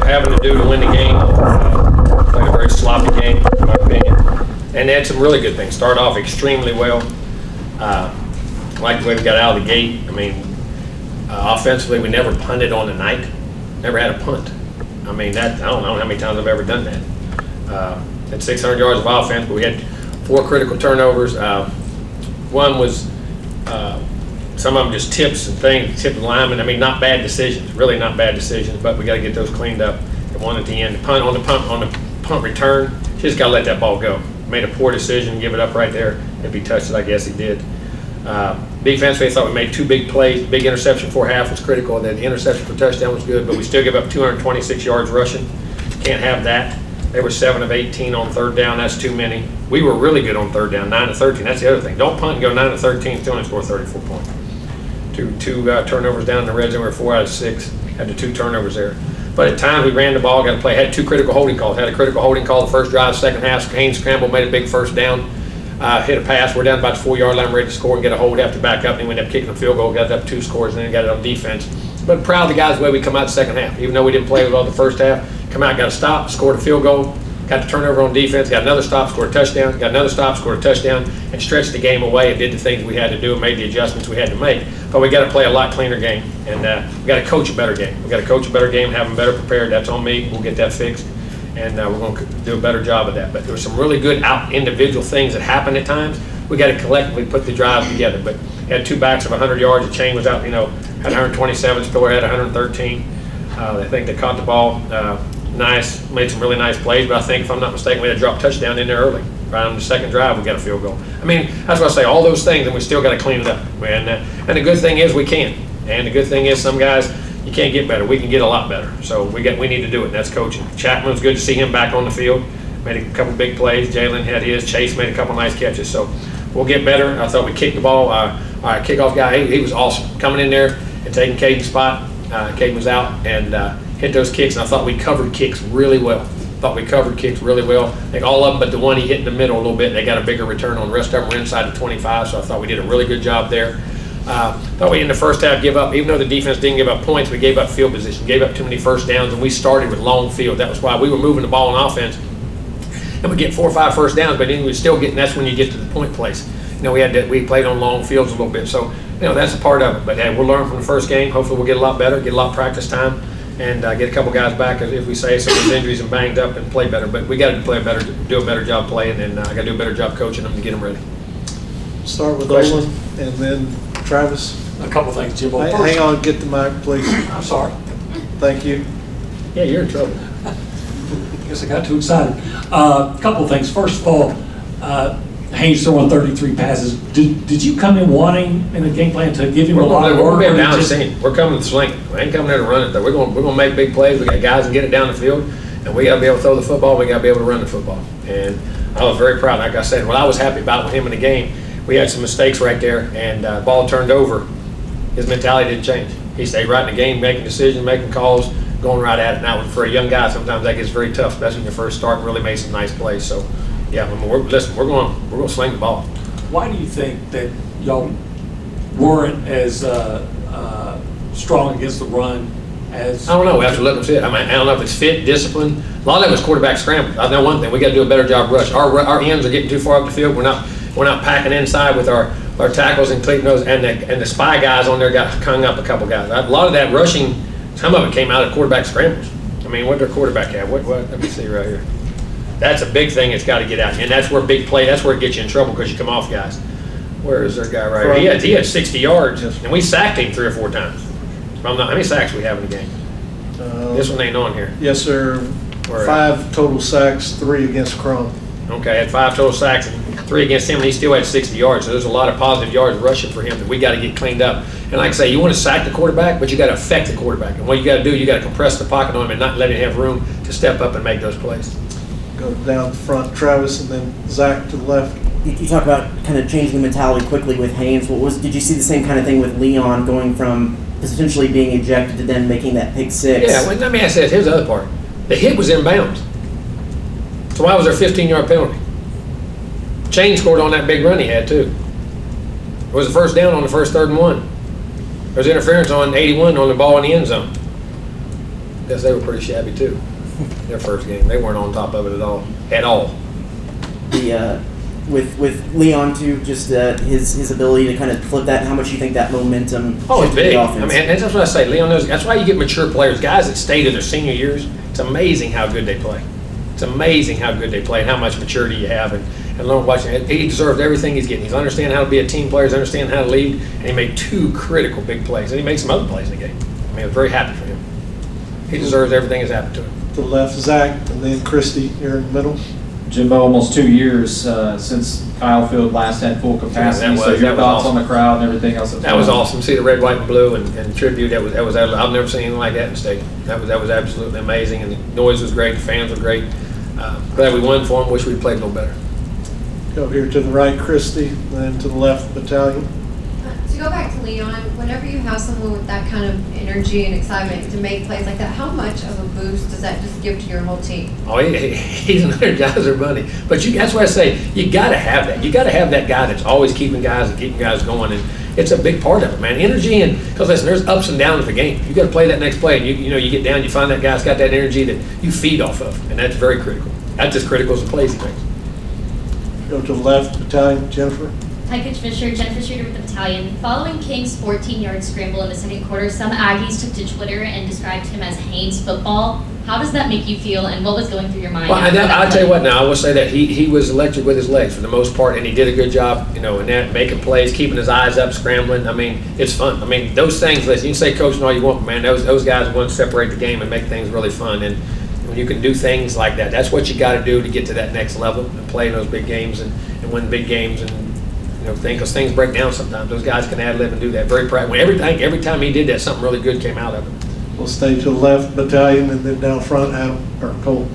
having to do to win the game. Played a very sloppy game, in my opinion. And they had some really good things. Started off extremely well. Like the way we got out of the gate. I mean, offensively, we never punted on the night. Never had a punt. I mean, I don't know how many times I've ever done that. Had 600 yards of offense, but we had 4 critical turnovers. One was some of them just tips and things, tipped the linemen. I mean, not bad decisions, really not bad decisions, but we got to get those cleaned up. And one at the end, on the punt return, just got to let that ball go. Made a poor decision, give it up right there. If he touched it, I guess he did. Defensively, I thought we made 2 big plays. Big interception before half was critical. The interception for touchdown was good, but we still give up 226 yards rushing. Can't have that. They were 7 of 18 on third down. That's too many. We were really good on third down, 9 of 13. That's the other thing. Don't punt and go 9 of 13, still only score 34 points. Two turnovers down in the red zone. We were 4 out of 6. Had the 2 turnovers there. But at times we ran the ball, got to play. Had 2 critical holding calls. Had a critical holding call the first drive, second half. Haynes scrambled, made a big first down. Hit a pass. We're down about the 4-yard line, ready to score and get a hold. Have to back up, and we ended up kicking a field goal. Got up 2 scores, and then got it on defense. But proud of the guys the way we come out the second half. Even though we didn't play well the first half, come out, got a stop, scored a field goal. Got the turnover on defense, got another stop, scored a touchdown, got another stop, scored a touchdown, and stretched the game away and did the things we had to do and made the adjustments we had to make. But we got to play a lot cleaner game, and we got to coach a better game. We got to coach a better game, have them better prepared. That's on me. We'll get that fixed, and we're going to do a better job of that. But there were some really good individual things that happened at times. We got to collectively put the drive together. But had 2 backs of 100 yards. The chain was out, had 127. Spiller had 113. I think they caught the ball. Nice, made some really nice plays, but I think if I'm not mistaken, we had a drop touchdown in there early. Right on the second drive, we got a field goal. I mean, that's what I say, all those things, and we still got to clean it up. And the good thing is we can. And the good thing is some guys, you can't get better. We can get a lot better. So we need to do it, and that's coaching. Chapman's good to see him back on the field. Made a couple big plays. Jalen had his. Chase made a couple nice catches. So we'll get better. I thought we kicked the ball. Our kickoff guy, he was awesome. Coming in there and taking Caden's spot. Caden was out and hit those kicks, and I thought we covered kicks really well. I think all of them but the one he hit in the middle a little bit, they got a bigger return on. The rest of them were inside the 25, so I thought we did a really good job there. Thought we in the first half give up, even though the defense didn't give up points, we gave up field position, gave up too many first downs, and we started with long field. That was why we were moving the ball on offense, and we get 4 or 5 first downs, but then we still getting, that's when you get to the point place. We played on long fields a little bit, so that's a part of it. But hey, we'll learn from the first game. Hopefully we'll get a lot better, get a lot of practice time, and get a couple guys back if we say some of these injuries and banged up and play better. But we got to do a better job playing, and I got to do a better job coaching them to get them ready. Start with Olin and then Travis. A couple things, Jimbo. Hang on, get the mic, please. I'm sorry. Thank you. Yeah, you're in trouble. Guess I got too excited. A couple of things. First of all, Haynes throwing 33 passes. Did you come in wanting in the game plan to give him a lot of work? We're down the scene. We're coming to sling it. We ain't coming there to run it though. We're gonna make big plays. We got guys that get it down the field, and we got to be able to throw the football. We got to be able to run the football. And I was very proud. Like I said, what I was happy about with him in the game, we had some mistakes right there, and ball turned over. His mentality didn't change. He stayed right in the game, making decisions, making calls, going right at it. Now, for a young guy, sometimes that gets very tough, especially when you first start and really made some nice plays. So, yeah, we're going to sling the ball. Why do you think that y'all weren't as strong against the run as? I don't know. We have to look and fit. I mean, I don't know if it's fit, discipline. A lot of it was quarterback scramble. I know one thing. We got to do a better job rush. Our ends are getting too far up the field. We're not packing inside with our tackles and cleating those, and the spy guys on there got hung up a couple guys. A lot of that rushing, some of it came out of quarterback scrambles. I mean, what their quarterback have? What? Let me see right here. That's a big thing. It's got to get out, and that's where big play. That's where it gets you in trouble because you come off guys. Where is their guy right here? He had 60 yards, and we sacked him 3 or 4 times. How many sacks we have in the game? This one ain't on here. Yes, sir. 5 total sacks, 3 against Crum. Okay, had 5 total sacks and 3 against him, and he still had 60 yards. So there's a lot of positive yards rushing for him that we got to get cleaned up. And like I say, you want to sack the quarterback, but you got to affect the quarterback. And what you got to do, you got to compress the pocket on him and not let him have room to step up and make those plays. Go down the front, Travis, and then Zach to the left. You talk about kind of changing the mentality quickly with Haynes. Did you see the same kind of thing with Leon going from potentially being ejected to then making that pick 6? Yeah, well, let me ask you this. Here's the other part. The hit was inbounds. So why was there a 15-yard penalty? Chain scored on that big run he had, too. It was a first down on the first 3rd and 1. There was interference on 81 on the ball in the end zone. Yes, they were pretty shabby too. Their first game, they weren't on top of it at all. At all. The with Leon too, just his ability to kind of flip that. How much you think that momentum? Oh, it's shifted the big. I offense? mean, and that's what I say. Leon knows. That's why you get mature players, guys that stay to their senior years. It's amazing how good they play. It's amazing how good they play and how much maturity you have. And Leon watching, he deserves everything he's getting. He's understanding how to be a team player. He's understanding how to lead. And he made 2 critical big plays. And he made some other plays in the game. I mean, I was very happy for him. He deserves everything that's happened to him. To the left, Zach, and then Christie here in the middle. Jimbo, almost 2 years since Kyle Field last had full capacity. So your thoughts on the crowd and everything else? That was awesome. See the red, white, and blue and tribute. That was I've never seen anything like that in the stadium. That was absolutely amazing. And the noise was great. The fans were great. Glad we won for them. Wish we'd played a little better. Go here to the right, Christie, then to the left, Battalion. To go back to Leon, whenever you have someone with that kind of energy and excitement to make plays like that, how much of a boost does that just give to your whole team? Oh, he's an energizer bunny. But that's why I say you got to have that. You got to have that guy that's always keeping guys and keeping guys going. And it's a big part of it, man. Energy, and because listen, there's ups and downs of the game. You got to play that next play, and you get down, you find that guy's got that energy that you feed off of, and that's very critical. That's as critical as the plays he makes. Go to the left, Battalion, Jennifer. Hi, Coach Fisher. Jennifer Streeter with the Battalion. Following King's 14-yard scramble in the second quarter, some Aggies took to Twitter and described him as Haynes football. How does that make you feel, and what was going through your mind? Well, I'll tell you what now, I will say that he was electric with his legs for the most part, and he did a good job, in that, making plays, keeping his eyes up, scrambling. I mean, it's fun. I mean, those things, listen, you can say coaching all you want, but man, those guys want to separate the game and make things really fun. And when you can do things like that, that's what you got to do to get to that next level and play in those big games and win big games and because things break down sometimes. Those guys can ad-lib and do that. Very proud. Every time he did that, something really good came out of it. We'll stay to the left, Battalion, and then down front, Cole.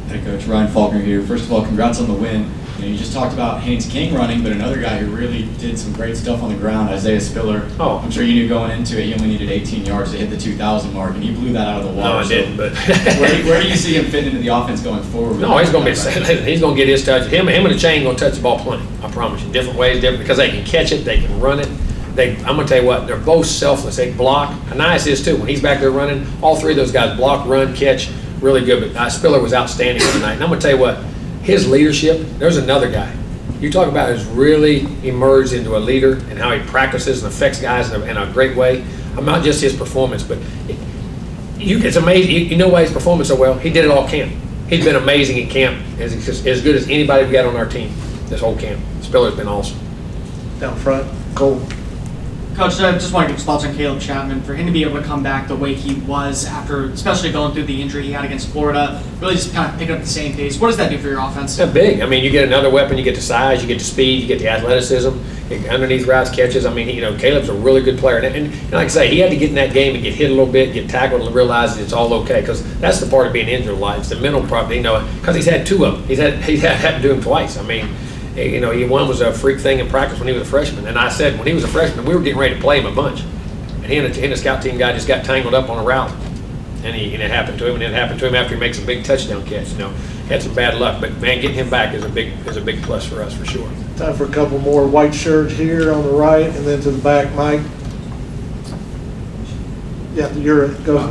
Hey, Coach. Ryan Faulkner here. First of all, congrats on the win. You just talked about Haynes King running, but another guy who really did some great stuff on the ground, Isaiah Spiller. Oh. I'm sure you knew going into it, he only needed 18 yards to hit the 2,000 mark, and he blew that out of the water. No, I didn't, but where do you see him fitting into the offense going forward? No, he's going to be. He's going to get his touch. Him and the chain going to touch the ball plenty. I promise you. Different ways, because they can catch it, they can run it. I'm going to tell you what, they're both selfless. They block. Anais is too. When he's back there running, all 3 of those guys block, run, catch, really good. But Spiller was outstanding tonight. And I'm going to tell you what, his leadership. There's another guy. You talk about has really emerged into a leader and how he practices and affects guys in a great way. I'm not just his performance, but it's amazing. You know why he's performing so well? He did it all camp. He's been amazing at camp, as good as anybody we got on our team this whole camp. Spiller's been awesome. Down front, Cole. Coach, I just want to get your thoughts on Caleb Chapman. For him to be able to come back the way he was after, especially going through the injury he had against Florida, really just kind of picking up the same pace. What does that do for your offense? That's big. I mean, you get another weapon. You get the size, you get the speed, you get the athleticism, you get underneath routes, catches. I mean, Caleb's a really good player. And like I say, he had to get in that game and get hit a little bit, get tackled, and realize that it's all okay. Because that's the part of being injured in life. It's the mental part. Because he's had 2 of them. He's had to do them twice. I mean. One was a freak thing in practice when he was a freshman. And I said, when he was a freshman, we were getting ready to play him a bunch. And he and the scout team guy just got tangled up on a route. And it happened to him. And it happened to him after he makes a big touchdown catch. Had some bad luck. But, man, getting him back is a big plus for us, for sure. Time for a couple more white shirts here on the right, and then to the back, Mike. Yeah, go.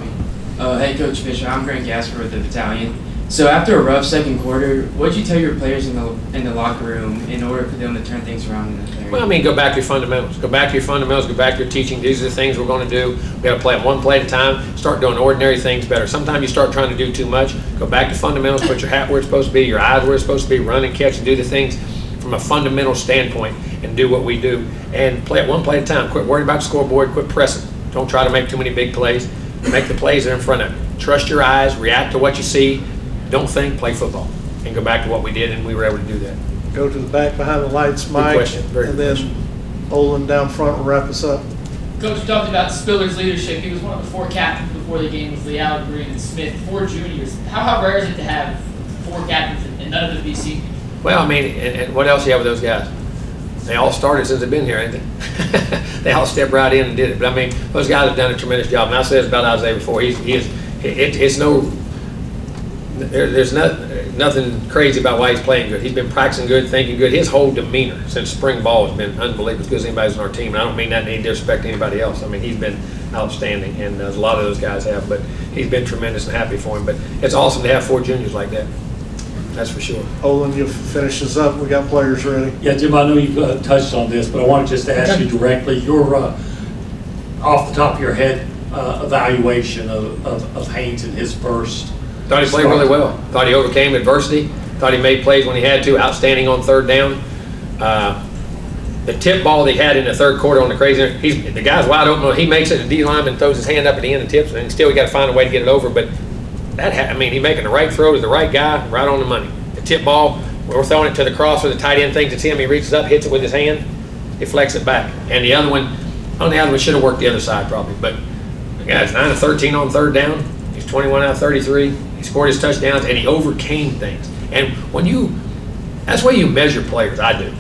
Hey, Coach Fisher. I'm Grant Gasper with the Battalion. So after a rough second quarter, what did you tell your players in the locker room in order for them to turn things around in the area? Well, I mean, go back to your fundamentals. Go back to your fundamentals. Go back to your teaching. These are the things we're going to do. We got to play it one play at a time. Start doing ordinary things better. Sometimes you start trying to do too much. Go back to fundamentals. Put your hat where it's supposed to be. Your eyes where it's supposed to be. Run and catch and do the things from a fundamental standpoint and do what we do. And play it one play at a time. Quit worrying about the scoreboard. Quit pressing. Don't try to make too many big plays. Make the plays that are in front of you. Trust your eyes. React to what you see. Don't think, play football, and go back to what we did, and we were able to do that. Go to the back behind the lights, Mike. Good question. Very and good then Olin down front will wrap us up. Coach, you talked about Spiller's leadership. He was one of the 4 captains before the game with Leal, Green, and Smith, 4 juniors. How rare is it to have 4 captains and none of them be seniors? Well, I mean, and what else do you have with those guys? They all started since they've been here, ain't they? They all stepped right in and did it. But I mean, those guys have done a tremendous job. And I said this about Isaiah before. There's nothing crazy about why he's playing good. He's been practicing good, thinking good. His whole demeanor since spring ball has been unbelievable. As good as anybody's on our team. And I don't mean that in any disrespect to anybody else. I mean, he's been outstanding, and a lot of those guys have, but he's been tremendous and happy for him. But it's awesome to have 4 juniors like that. That's for sure. Olin, you finish this up. We got players ready. Yeah, Jim, I know you've touched on this, but I wanted just to ask you directly, your, off the top of your head, evaluation of Haynes in his first. Thought he played really well. Thought he overcame adversity. Thought he made plays when he had to. Outstanding on third down. The tip ball they had in the third quarter on the crazy, the guy's wide open. He makes it. The D lineman throws his hand up at the end and tips, and still he got to find a way to get it over. But he's making the right throw to the right guy, right on the money. The tip ball, we're throwing it to the cross where the tight end thinks it's him. He reaches up, hits it with his hand, he flecks it back. And the other one, should have worked the other side probably. But the guy's 9 of 13 on third down. He's 21 out of 33. He scored his touchdowns, and he overcame things. And that's why you measure players. I do.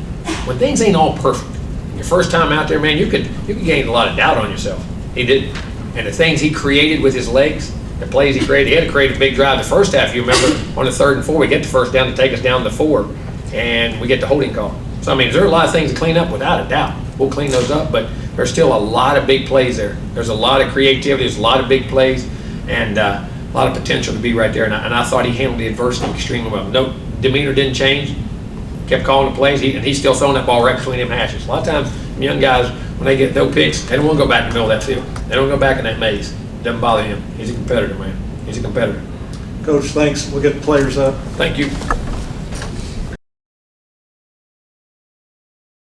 When things ain't all perfect, your first time out there, man, you could gain a lot of doubt on yourself. He did, and the things he created with his legs, the plays he created, he had to create a big drive the first half. You remember on the 3rd and 4, we get the first down to take us down to 4, and we get the holding call. So there are a lot of things to clean up without a doubt. We'll clean those up, but there's still a lot of big plays there. There's a lot of creativity. There's a lot of big plays, and a lot of potential to be right there. And I thought he handled the adversity extremely well. No demeanor didn't change. Kept calling the plays, and he's still throwing that ball right between them hashes. A lot of times, young guys, when they get those picks, they don't want to go back in the middle of that field. They don't go back in that maze. Doesn't bother him. He's a competitor, man. He's a competitor. Coach, thanks. We'll get the players up. Thank you.